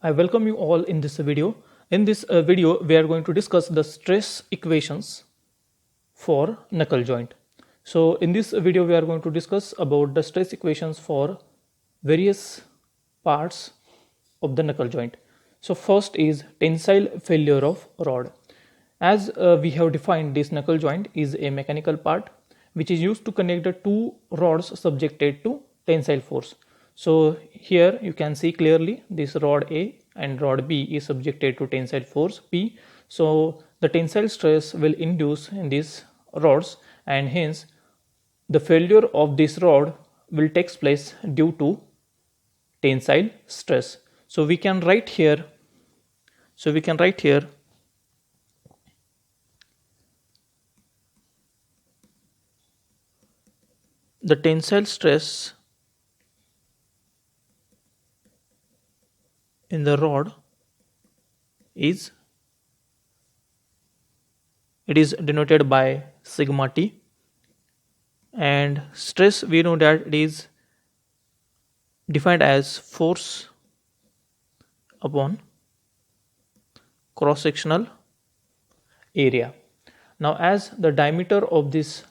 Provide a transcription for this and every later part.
I welcome you all in this video. In this video, we are going to discuss the stress equations for knuckle joint. So in this video, we are going to discuss about the stress equations for various parts of the knuckle joint. So first is tensile failure of rod. As we have defined, this knuckle joint is a mechanical part which is used to connect the two rods subjected to tensile force. So here you can see clearly this rod A and rod B is subjected to tensile force P. So the tensile stress will induce in these rods, and hence the failure of this rod will take place due to tensile stress. So we can write here the tensile stress in the rod is denoted by sigma t, and stress we know that it is defined as force upon cross sectional area. Now as the diameter of this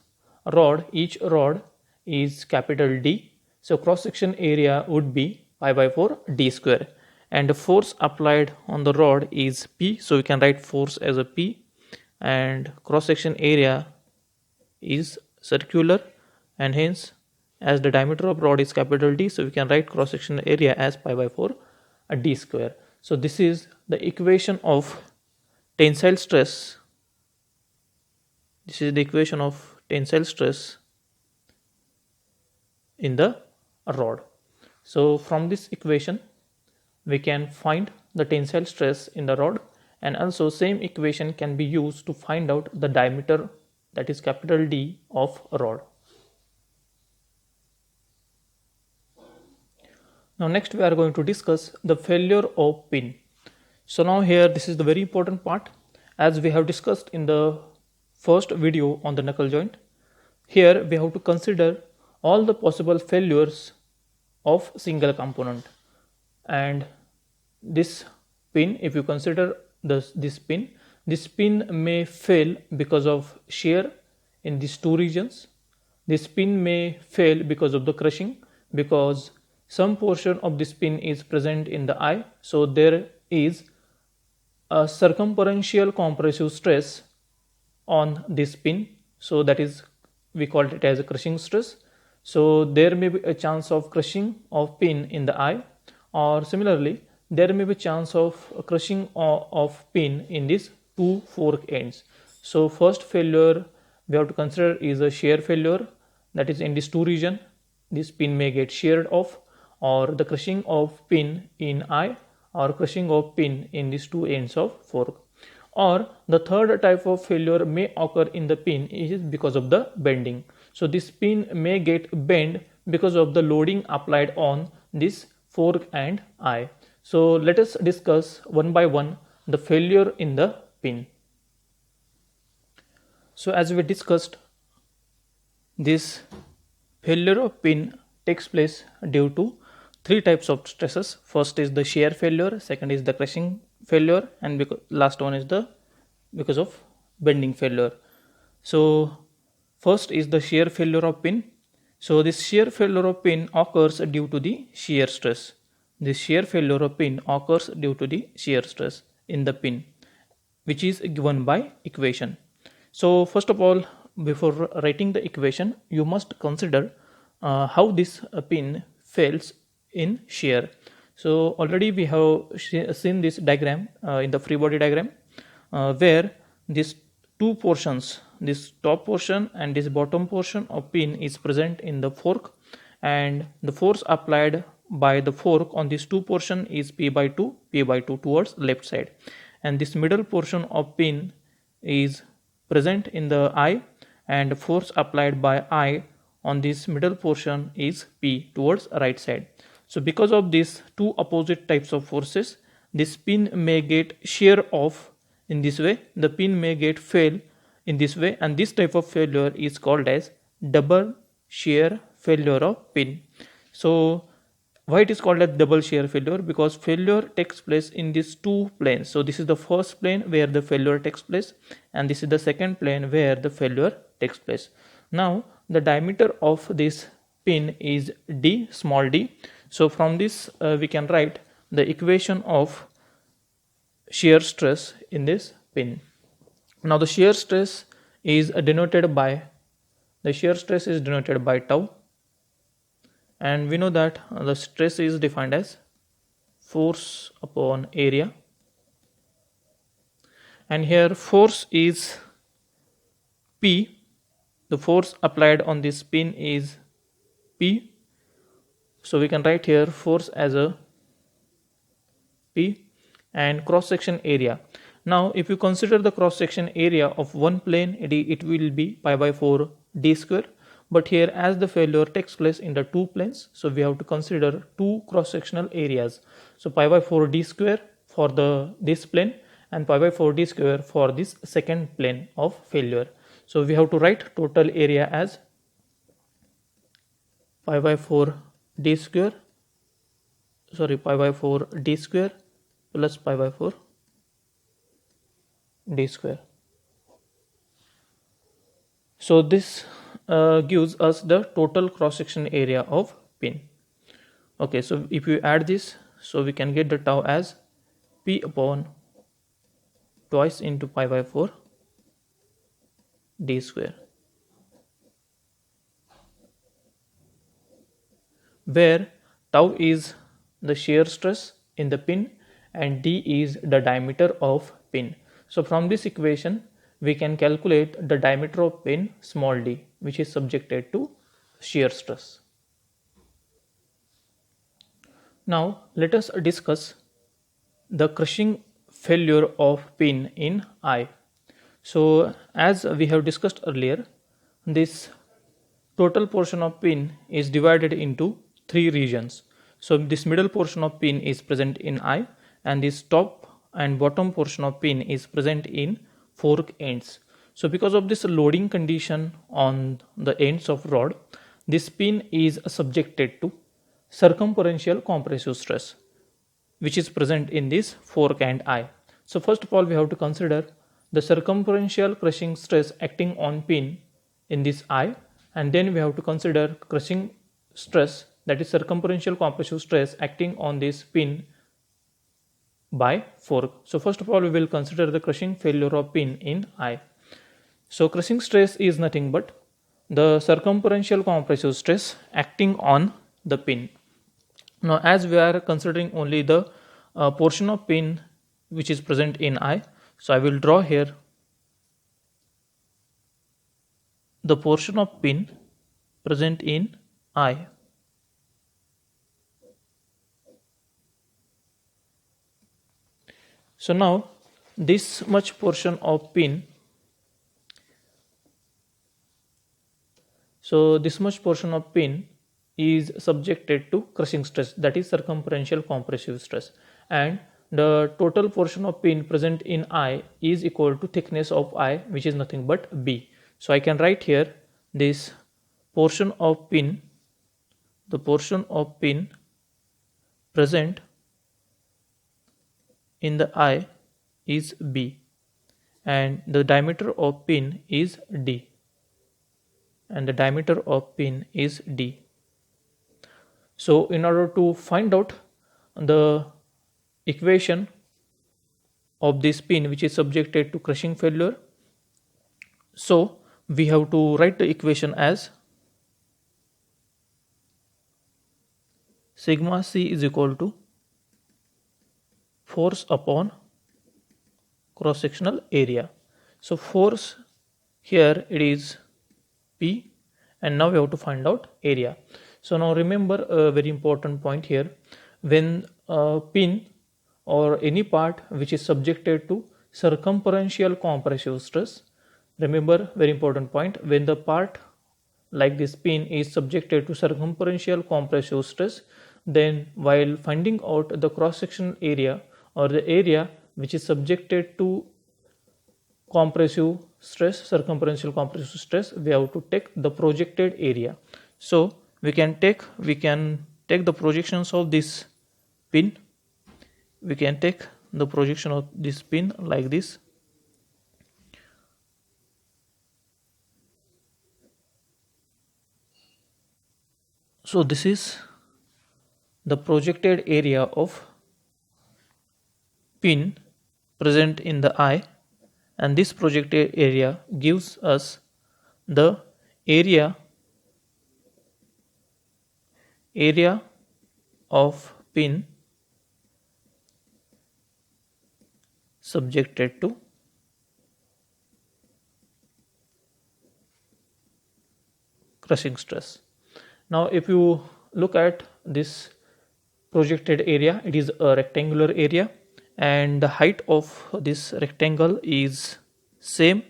rod, each rod is capital D, so cross section area would be pi by 4 d square, and the force applied on the rod is P, so we can write force as a P, and cross section area is circular, and hence as the diameter of rod is capital D, so we can write cross section area as pi by 4 d square. So this is the equation of tensile stress. This is the equation of tensile stress in the rod. So from this equation we can find the tensile stress in the rod, and also same equation can be used to find out the diameter, that is capital D, of a rod. Now next we are going to discuss the failure of pin. So now here this is the very important part, as we have discussed in the first video on the knuckle joint. Here we have to consider all the possible failures of single component, and this pin, if you consider this pin may fail because of shear in these two regions. This pin may fail because of the crushing, because some portion of this pin is present in the eye, so there is a circumferential compressive stress on this pin, so that is, we call it as a crushing stress. So there may be a chance of crushing of pin in the eye, or similarly there may be chance of crushing of pin in these two fork ends. So first failure we have to consider is a shear failure, that is in this two region this pin may get sheared off, or the crushing of pin in eye, or crushing of pin in these two ends of fork. Or the third type of failure may occur in the pin is because of the bending. So this pin may get bent because of the loading applied on this fork and eye. So let us discuss one by one the failure in the pin. So as we discussed, this failure of pin takes place due to three types of stresses. First is the shear failure, second is the crushing failure, and last one is the because of bending failure. So first is the shear failure of pin. So this shear failure of pin occurs due to the shear stress. This shear failure of pin occurs due to the shear stress in the pin, which is given by equation. So first of all, before writing the equation, you must consider how this pin fails in shear. So already we have seen this diagram in the free body diagram, where these two portions, this top portion and this bottom portion of pin is present in the fork, and the force applied by the fork on this two portion is P by 2 towards left side, and this middle portion of pin is present in the eye, and force applied by eye on this middle portion is P towards right side. So because of these two opposite types of forces, this pin may get shear off in this way, the pin may get fail in this way, and this type of failure is called as double shear failure of pin. So Why it is called as double shear failure? Because failure takes place in these two planes. So this is the first plane where the failure takes place, and this is the second plane where the failure takes place. Now the diameter of this pin is d, small d. So from this we can write the equation of shear stress in this pin. Now the shear stress is denoted by tau, and we know that the stress is defined as force upon area, and here force is P. The force applied on this pin is P, so we can write here force as a P, and cross section area. Now if you consider the cross section area of one plane, it will be pi by 4 d square, but here as the failure takes place in the two planes, so we have to consider two cross sectional areas. So pi by 4 d square for this plane and pi by 4 d square for this second plane of failure. So we have to write total area as pi by 4 d square plus pi by 4 d square. So this gives us the total cross section area of pin. Okay, so if you add this, so we can get the tau as P upon twice into pi by 4 d square, where tau is the shear stress in the pin and d is the diameter of pin. So from this equation we can calculate the diameter of pin small d, which is subjected to shear stress. Now let us discuss the crushing failure of pin in eye. So as we have discussed earlier, this total portion of pin is divided into three regions. So this middle portion of pin is present in eye, and this top and bottom portion of pin is present in fork ends. So because of this loading condition on the ends of rod, this pin is subjected to circumferential compressive stress, which is present in this fork and eye. So first of all we have to consider the circumferential crushing stress acting on pin in this eye, and then we have to consider crushing stress, that is circumferential compressive stress acting on this pin by fork. So first of all we will consider the crushing failure of pin in eye. So crushing stress is nothing but the circumferential compressive stress acting on the pin. Now as we are considering only the portion of pin which is present in eye, so I will draw here the portion of pin present in eye. So now this much portion of pin, is subjected to crushing stress, that is circumferential compressive stress, and the total portion of pin present in eye is equal to thickness of eye, which is nothing but B. So I can write here this portion of pin, the portion of pin present in the eye is B, and the diameter of pin is D, So in order to find out the equation of this pin which is subjected to crushing failure, so we have to write the equation as sigma c is equal to force upon cross sectional area. So force here it is P, and now we have to find out area. So now remember a very important point here: when a pin or any part which is subjected to circumferential compressive stress, remember very important point, when the part like this pin is subjected to circumferential compressive stress, then while finding out the cross sectional area or the area which is subjected to compressive stress, circumferential compressive stress, we have to take the projected area. So we can take take the projections of this pin, we can take the projection of this pin like this. So this is the projected area of pin present in the eye, and this projected area gives us the area of pin subjected to crushing stress. Now if you look at this projected area, it is a rectangular area, and the height of this rectangle is same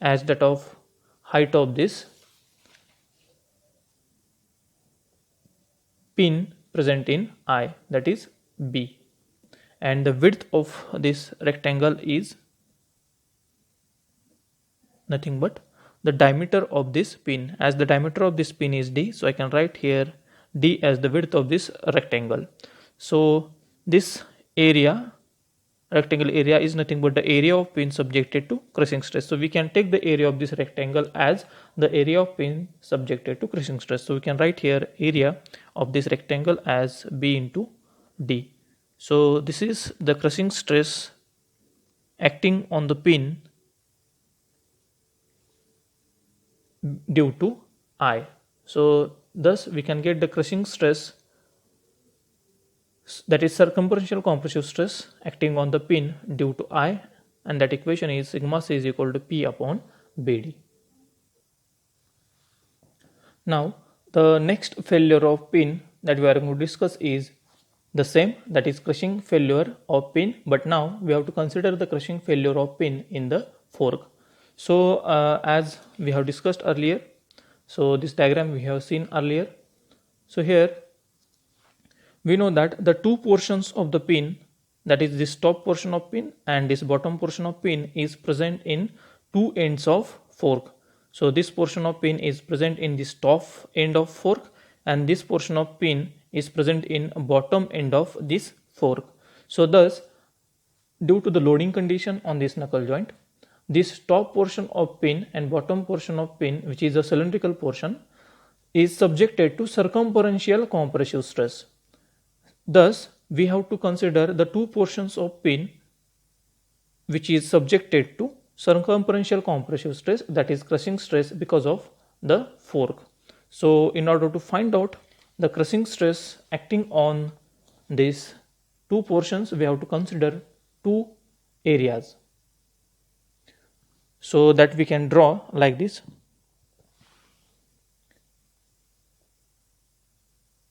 as that of height of this pin present in eye, that is B, and the width of this rectangle is nothing but the diameter of this pin. As the diameter of this pin is D, so I can write here D as the width of this rectangle. So this rectangle area is nothing but the area of pin subjected to crushing stress. So we can take the area of this rectangle as the area of pin subjected to crushing stress. So we can write here area of this rectangle as B into D. So this is the crushing stress acting on the pin due to I. So thus we can get the crushing stress, that is circumferential compressive stress acting on the pin due to I, and that equation is sigma c is equal to P upon BD. Now the next failure of pin that we are going to discuss is the same, that is crushing failure of pin, but now we have to consider the crushing failure of pin in the fork. So as we have discussed earlier, so this diagram we have seen earlier. So here we know that the two portions of the pin, that is this top portion of pin and this bottom portion of pin, is present in two ends of fork. So this portion of pin is present in this top end of fork, and this portion of pin is present in bottom end of this fork. So thus, due to the loading condition on this knuckle joint, this top portion of pin and bottom portion of pin, which is a cylindrical portion, is subjected to circumferential compressive stress. Thus we have to consider the two portions of pin which is subjected to circumferential compressive stress, that is crushing stress, because of the fork. So in order to find out the crushing stress acting on these two portions, we have to consider two areas. So that we can draw like this.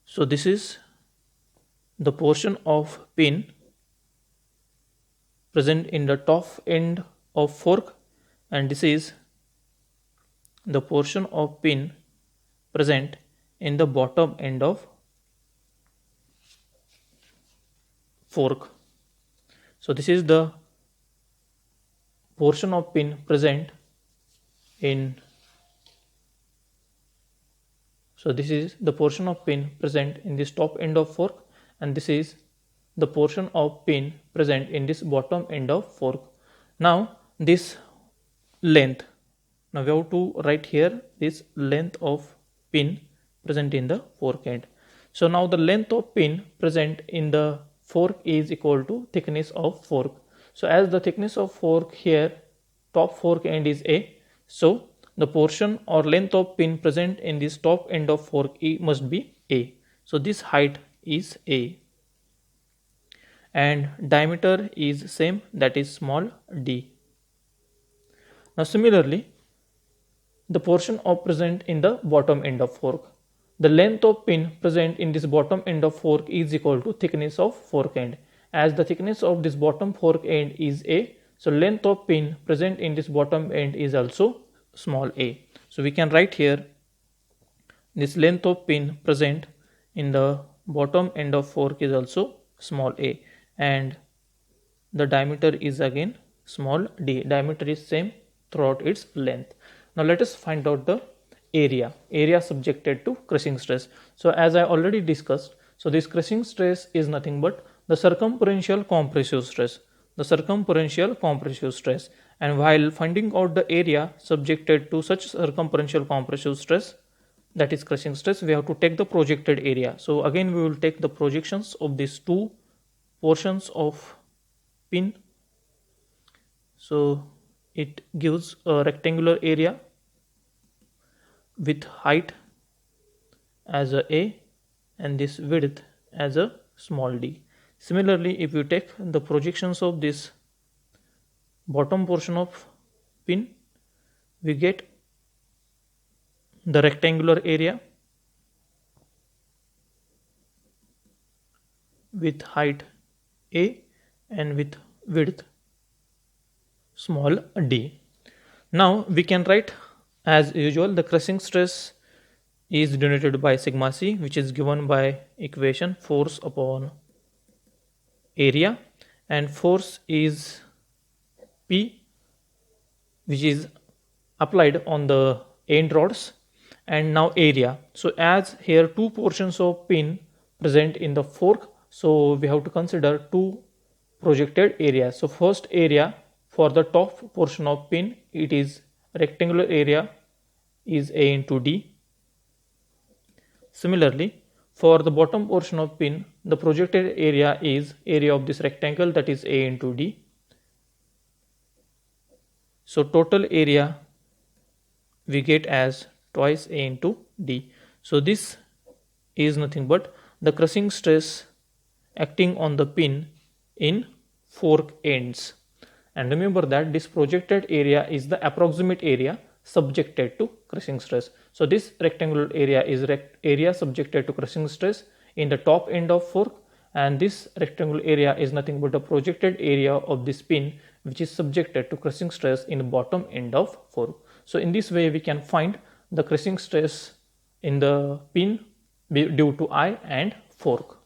So this is the portion of pin present in the top end of fork, and this is the portion of pin present in the bottom end of fork. So this is the portion of pin present in, so this is the portion of pin present in this top end of fork, and this is the portion of pin present in this bottom end of fork. Now this length, now we have to write here this length of pin present in the fork end. So now the length of pin present in the fork is equal to thickness of fork. So as the thickness of fork here, top fork end is A, so the portion or length of pin present in this top end of fork E must be A. So this height is A, and diameter is same, that is small d. Now similarly, the portion of present in the bottom end of fork, the length of pin present in this bottom end of fork is equal to thickness of fork end. As the thickness of this bottom fork end is A, so length of pin present in this bottom end is also small a. So we can write here this length of pin present in the bottom end of fork is also small a, and the diameter is again small d. Diameter is same throughout its length. Now let us find out the area subjected to crushing stress. So as I already discussed, So this crushing stress is nothing but the circumferential compressive stress. The circumferential compressive stress. And while finding out the area subjected to such circumferential compressive stress, that is crushing stress, we have to take the projected area. So again we will take the projections of these two portions of pin. So it gives a rectangular area with height as a and this width as a small d. Similarly, if you take the projections of this bottom portion of pin, we get the rectangular area with height a and with width small d. Now we can write as usual the crushing stress is denoted by sigma c, which is given by equation force upon area, and force is P, which is applied on the end rods, and now area. So as here two portions of pin present in the fork, so we have to consider two projected areas. So first area for the top portion of pin, it is rectangular area is A into D. Similarly, for the bottom portion of pin, the projected area is area of this rectangle, that is A into D. So total area we get as twice A into D. So this is nothing but the crushing stress acting on the pin in fork ends. And remember that this projected area is the approximate area subjected to crushing stress. So this rectangular area is area subjected to crushing stress in the top end of fork, and this rectangular area is nothing but the projected area of this pin which is subjected to crushing stress in the bottom end of fork. So in this way we can find the crushing stress in the pin due to eye and fork.